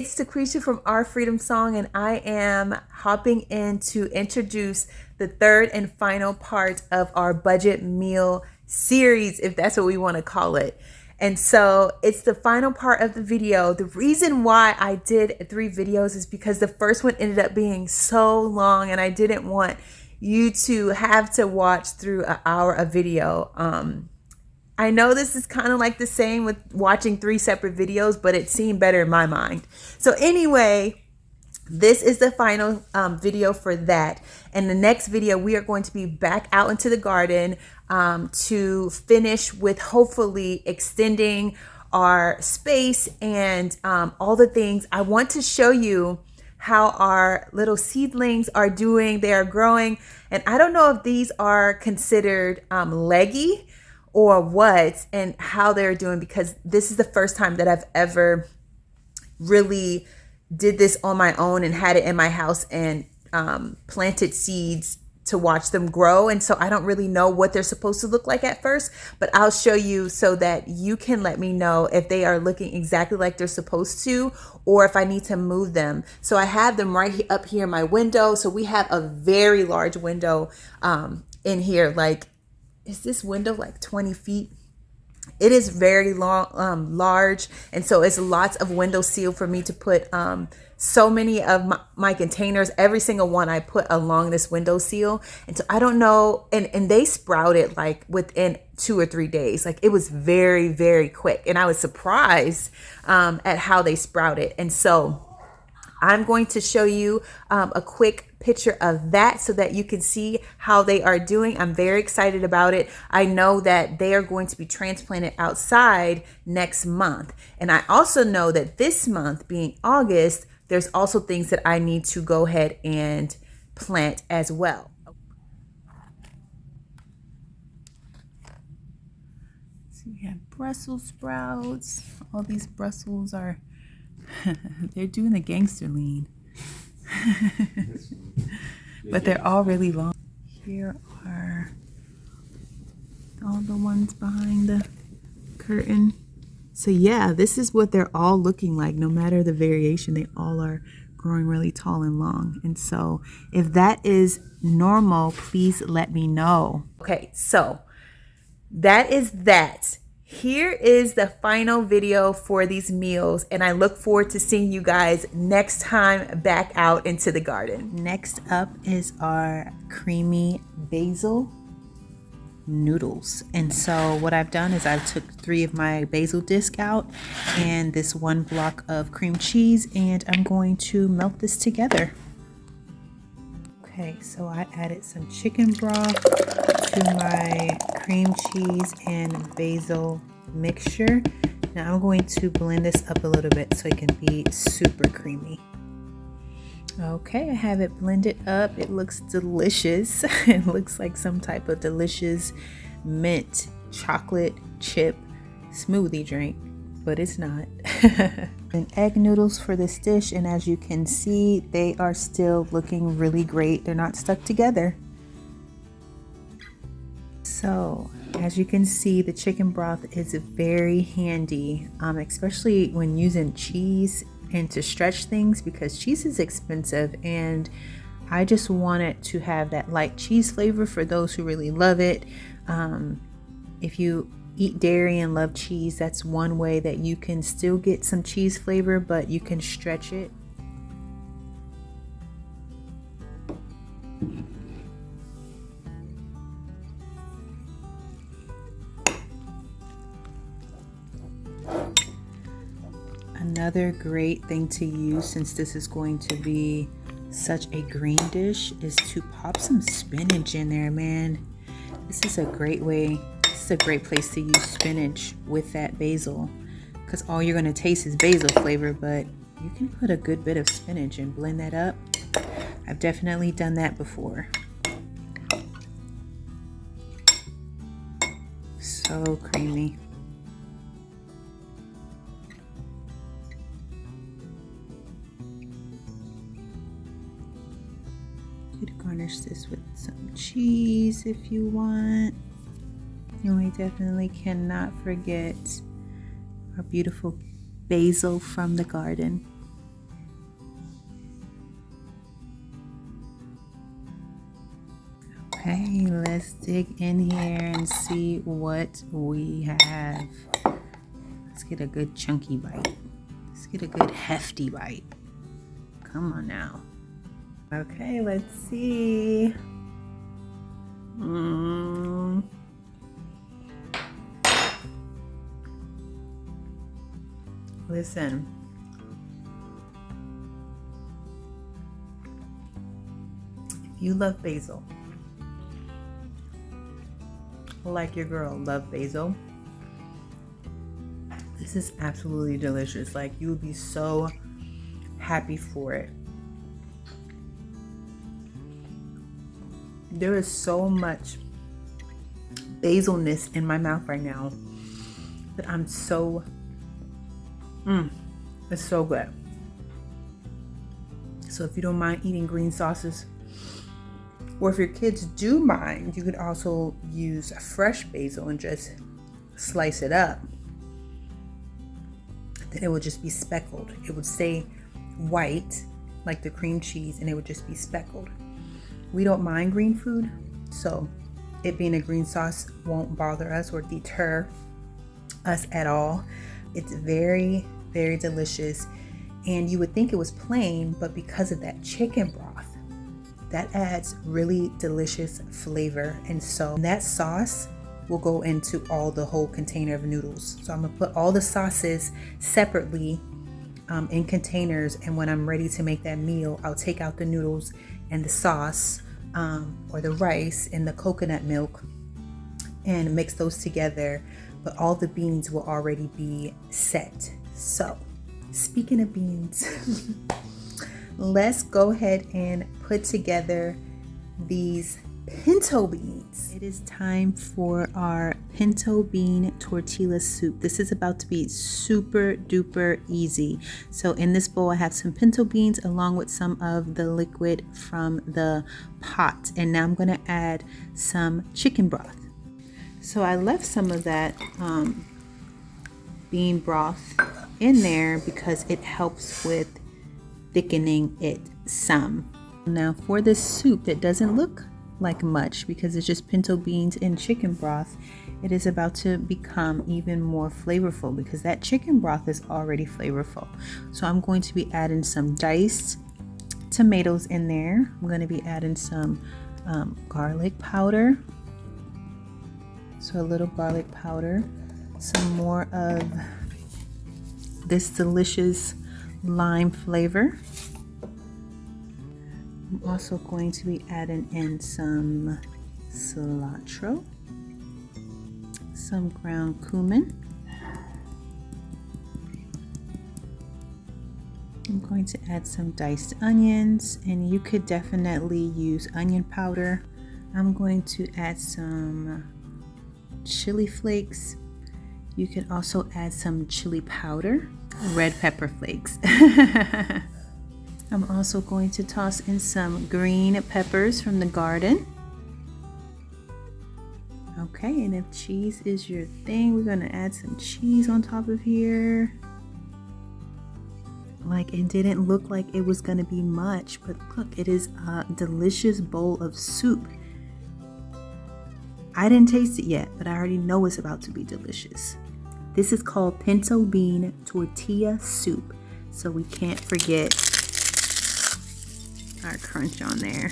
It's Lucretia from Our Freedom Song, and I am hopping in to introduce the third and final part of our budget meal series, if that's what we want to call it. And so it's the final part of the video. The reason why I did 3 videos is because the first one ended up being so long, and I didn't want you to have to watch through an hour of video. I know this is kind of like the same with watching 3 separate videos, but it seemed better in my mind. So anyway, this is the final video for that. And the next video, we are going to be back out into the garden to finish with hopefully extending our space and all the things. I want to show you how our little seedlings are doing. They are growing. And I don't know if these are considered leggy or what, and how they're doing, because this is the first time that I've ever really did this on my own and had it in my house and planted seeds to watch them grow. And so I don't really know what they're supposed to look like at first, but I'll show you so that you can let me know if they are looking exactly like they're supposed to, or if I need to move them. So I have them right up here in my window. So we have a very large window in here. Like, is this window like 20 feet? It is very long, large. And so it's lots of window seal for me to put so many of my containers, every single one I put along this window seal. And so I don't know. And they sprouted like within 2 or 3 days. Like, it was very, very quick. And I was surprised at how they sprouted. And so I'm going to show you a quick picture of that so that you can see how they are doing. I'm very excited about it. I know that they are going to be transplanted outside next month. And I also know that this month, being August, there's also things that I need to go ahead and plant as well. So we have Brussels sprouts. All these Brussels are they're doing the gangster lean. But they're all really long. Here are all the ones behind the curtain. So yeah, this is what they're all looking like. No matter the variation, they all are growing really tall and long. And so if that is normal, please let me know. Okay, so that is that. Here is the final video for these meals, and I look forward to seeing you guys next time back out into the garden. Next up is our creamy basil noodles. And so what I've done is I've took 3 of my basil disc out and this 1 block of cream cheese, and I'm going to melt this together. Okay, so I added some chicken broth to my cream cheese and basil mixture. Now I'm going to blend this up a little bit so it can be super creamy. Okay, I have it blended up. It looks delicious. It looks like some type of delicious mint chocolate chip smoothie drink, but it's not. And egg noodles for this dish, and as you can see, they are still looking really great. They're not stuck together. So as you can see, the chicken broth is very handy, especially when using cheese and to stretch things, because cheese is expensive, and I just want it to have that light cheese flavor for those who really love it. If you eat dairy and love cheese, that's one way that you can still get some cheese flavor, but you can stretch it. Another great thing to use, since this is going to be such a green dish, is to pop some spinach in there, man. This is a great way. This is a great place to use spinach with that basil, because all you're going to taste is basil flavor, but you can put a good bit of spinach and blend that up. I've definitely done that before. So creamy. You could garnish this with some cheese if you want. And we definitely cannot forget our beautiful basil from the garden. Okay, let's dig in here and see what we have. Let's get a good chunky bite. Let's get a good hefty bite. Come on now. Okay, let's see. Listen. If you love basil, like your girl love basil, this is absolutely delicious. Like, you would be so happy for it. There is so much basilness in my mouth right now that I'm so, it's so good. So if you don't mind eating green sauces, or if your kids do mind, you could also use fresh basil and just slice it up. Then it would just be speckled. It would stay white like the cream cheese, and it would just be speckled. We don't mind green food, so it being a green sauce won't bother us or deter us at all. It's very, very delicious. And you would think it was plain, but because of that chicken broth, that adds really delicious flavor. And so that sauce will go into the whole container of noodles. So I'm gonna put all the sauces separately in containers, and when I'm ready to make that meal, I'll take out the noodles and the sauce or the rice and the coconut milk and mix those together, but all the beans will already be set. So speaking of beans, let's go ahead and put together these pinto beans. It is time for our pinto bean tortilla soup. This is about to be super duper easy. So in this bowl, I have some pinto beans along with some of the liquid from the pot. And now I'm gonna add some chicken broth. So I left some of that bean broth in there because it helps with thickening it some. Now for this soup, it doesn't look like much because it's just pinto beans and chicken broth. It is about to become even more flavorful because that chicken broth is already flavorful. So I'm going to be adding some diced tomatoes in there. I'm going to be adding some garlic powder. So a little garlic powder, some more of this delicious lime flavor. I'm also going to be adding in some cilantro, some ground cumin. I'm going to add some diced onions, and you could definitely use onion powder. I'm going to add some chili flakes. You could also add some chili powder, red pepper flakes. I'm also going to toss in some green peppers from the garden. Okay, and if cheese is your thing, we're gonna add some cheese on top of here. Like, it didn't look like it was gonna be much, but look, it is a delicious bowl of soup. I didn't taste it yet, but I already know it's about to be delicious. This is called pinto bean tortilla soup, so we can't forget our crunch on there.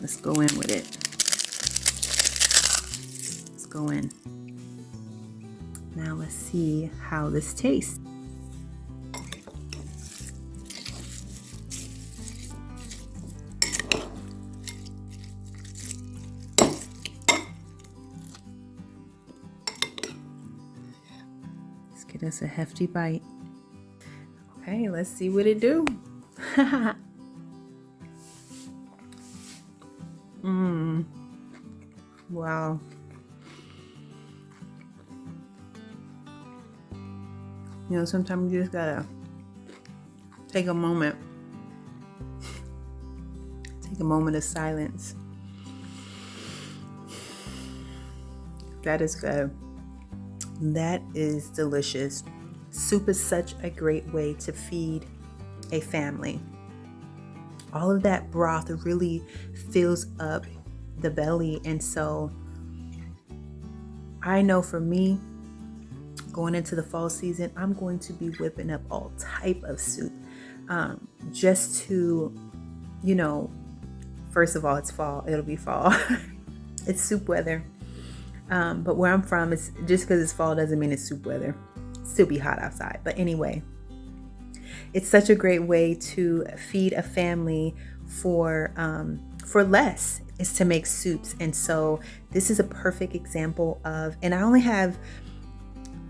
Let's go in with it. Let's go in. Now let's see how this tastes. Let's get us a hefty bite. Okay, let's see what it do. Wow. You know, sometimes you just gotta take a moment. Take a moment of silence. That is good. That is delicious. Soup is such a great way to feed a family. all of that broth really fills up the belly. And so I know for me, going into the fall season, I'm going to be whipping up all type of soup, just to, first of all, it's fall. It'll be fall. It's soup weather. But where I'm from, it's just because it's fall doesn't mean it's soup weather. Still be hot outside. But anyway, it's such a great way to feed a family for less, is to make soups. And so this is a perfect example of, and I only have,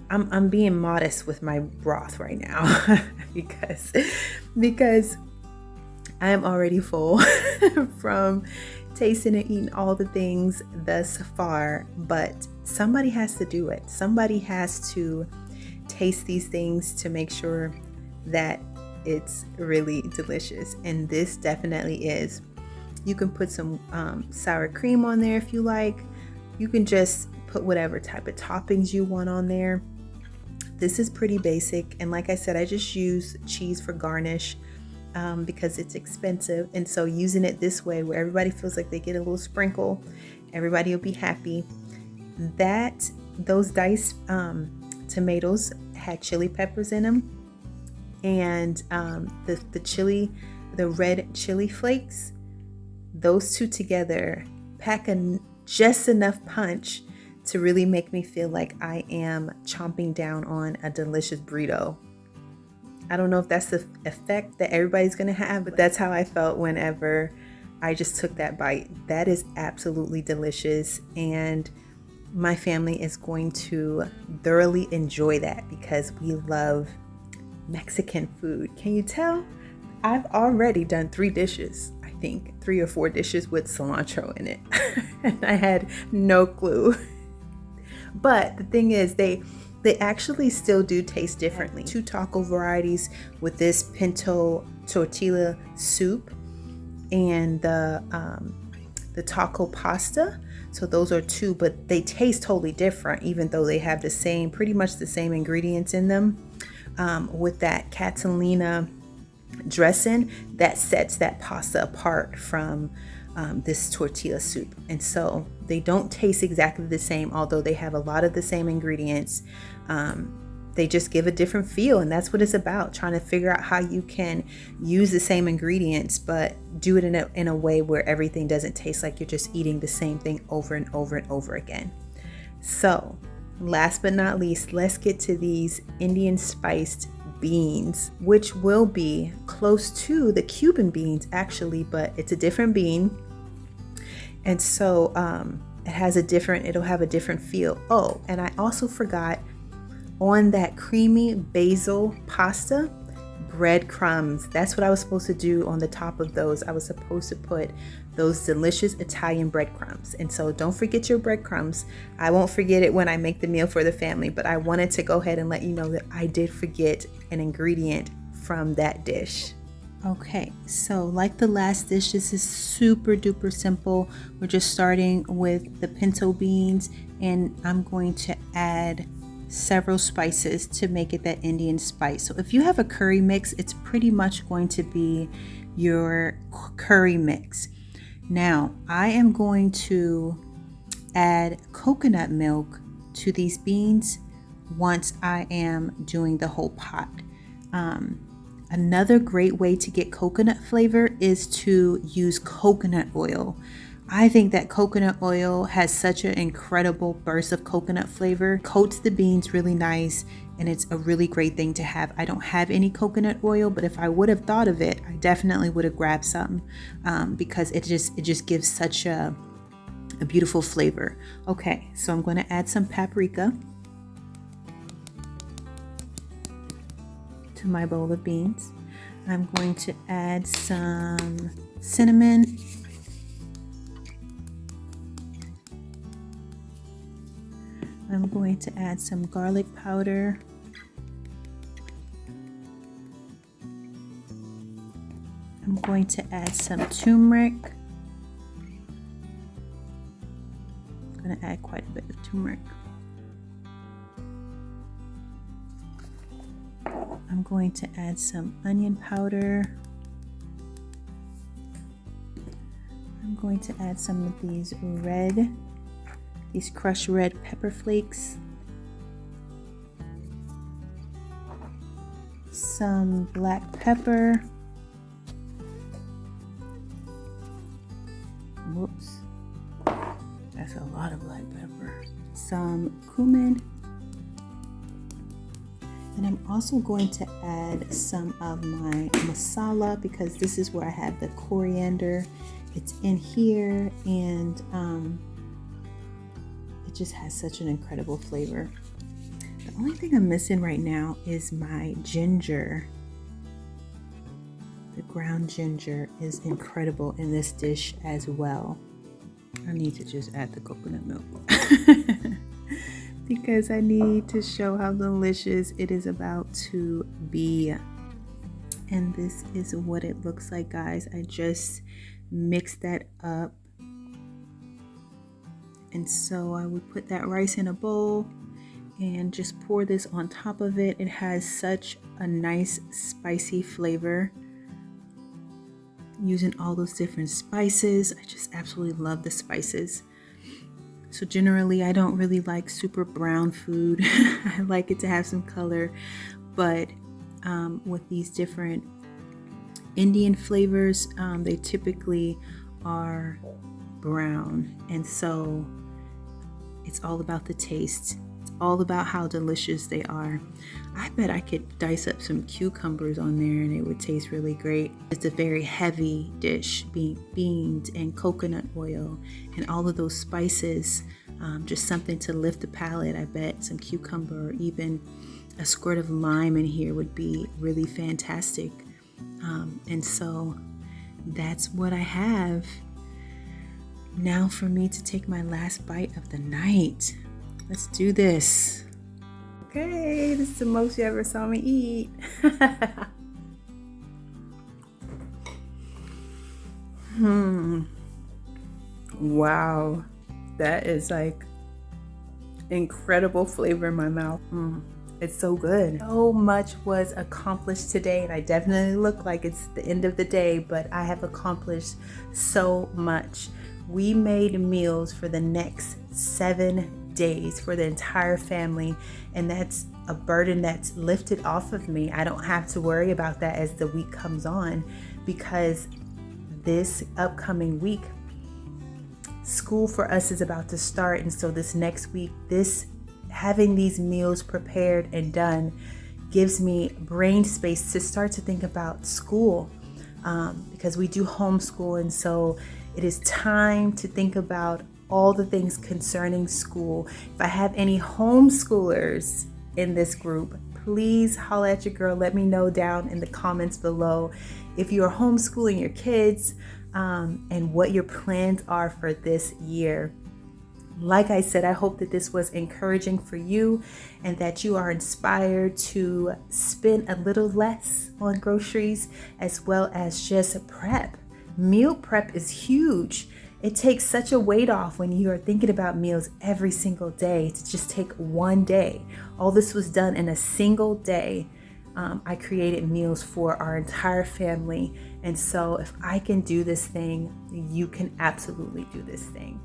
I'm being modest with my broth right now because I am already full from tasting and eating all the things thus far, but somebody has to do it. Somebody has to taste these things to make sure that it's really delicious. And this definitely is. You can put some sour cream on there if you like. You can just put whatever type of toppings you want on there. This is pretty basic. And like I said, I just use cheese for garnish because it's expensive. And so using it this way, where everybody feels like they get a little sprinkle, everybody will be happy. Those diced tomatoes had chili peppers in them. And the red chili flakes, those two together pack just enough punch to really make me feel like I am chomping down on a delicious burrito. I don't know if that's the effect that everybody's going to have, but that's how I felt whenever I just took that bite. That is absolutely delicious. And my family is going to thoroughly enjoy that because we love Mexican food. Can you tell? I've already done 3 dishes. I think 3 or 4 dishes with cilantro in it. And I had no clue. But the thing is, they actually still do taste differently. 2 taco varieties with this pinto tortilla soup and the taco pasta. So those are 2, but they taste totally different, even though they have pretty much the same ingredients in them. With that Catalina dressing, that sets that pasta apart from this tortilla soup. And so they don't taste exactly the same, although they have a lot of the same ingredients. They just give a different feel, and that's what it's about, trying to figure out how you can use the same ingredients but do it in a way where everything doesn't taste like you're just eating the same thing over and over and over again. So last but not least, let's get to these Indian spiced beans, which will be close to the Cuban beans actually, but it's a different bean. And so it'll have a different feel. Oh, and I also forgot, on that creamy basil pasta, breadcrumbs. That's what I was supposed to do on the top of those. I was supposed to put those delicious Italian breadcrumbs. And so don't forget your breadcrumbs. I won't forget it when I make the meal for the family, but I wanted to go ahead and let you know that I did forget an ingredient from that dish. Okay, so like the last dish, this is super duper simple. We're just starting with the pinto beans, and I'm going to add several spices to make it that Indian spice. So if you have a curry mix, it's pretty much going to be your curry mix. Now I am going to add coconut milk to these beans once I am doing the whole pot. Another great way to get coconut flavor is to use coconut oil. I think that coconut oil has such an incredible burst of coconut flavor, coats the beans really nice, and it's a really great thing to have. I don't have any coconut oil, but if I would have thought of it, I definitely would have grabbed some because it just gives such a beautiful flavor. Okay, so I'm going to add some paprika to my bowl of beans. I'm going to add some cinnamon. I'm going to add some garlic powder. I'm going to add some turmeric. I'm going to add quite a bit of turmeric. I'm going to add some onion powder. going to add some of these crushed red pepper flakes, some black pepper, whoops, that's a lot of black pepper, some cumin, and I'm also going to add some of my masala because this is where I have the coriander. It's in here, and it just has such an incredible flavor. The only thing I'm missing right now is my ginger. The ground ginger is incredible in this dish as well. I need to just add the coconut milk because I need to show how delicious it is about to be. And this is what it looks like, guys. I just mixed that up. And so I would put that rice in a bowl and just pour this on top of it. It has such a nice spicy flavor using all those different spices. I just absolutely love the spices. So generally I don't really like super brown food. I like it to have some color, but with these different Indian flavors, they typically are brown, and so it's all about the taste. It's all about how delicious they are. I bet I could dice up some cucumbers on there and it would taste really great. It's a very heavy dish, beans and coconut oil and all of those spices, just something to lift the palate. I bet some cucumber or even a squirt of lime in here would be really fantastic. And so that's what I have. Now for me to take my last bite of the night. Let's do this. Okay, this is the most you ever saw me eat. Wow, that is like incredible flavor in my mouth. It's so good. So much was accomplished today, and I definitely look like it's the end of the day, but I have accomplished so much. We made meals for the next 7 days for the entire family, and that's a burden that's lifted off of me. I don't have to worry about that as the week comes on, because this upcoming week, school for us is about to start. And so this next week, having these meals prepared and done gives me brain space to start to think about school, because we do homeschool. And so it is time to think about all the things concerning school. If I have any homeschoolers in this group, please holler at your girl. Let me know down in the comments below if you are homeschooling your kids, and what your plans are for this year. Like I said, I hope that this was encouraging for you and that you are inspired to spend a little less on groceries, as well as just prep. Meal prep is huge. It takes such a weight off when you are thinking about meals every single day to just take one day. All this was done in a single day. I created meals for our entire family. And so if I can do this thing, you can absolutely do this thing.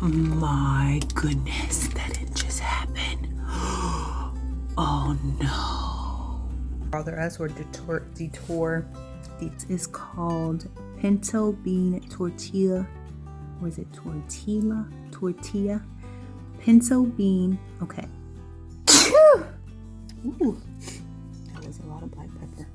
Oh my goodness, that didn't just happen. Oh no. Bother us or detour. This is called pinto bean tortilla or is it tortilla, pinto bean. Okay. Ooh, that was a lot of black pepper.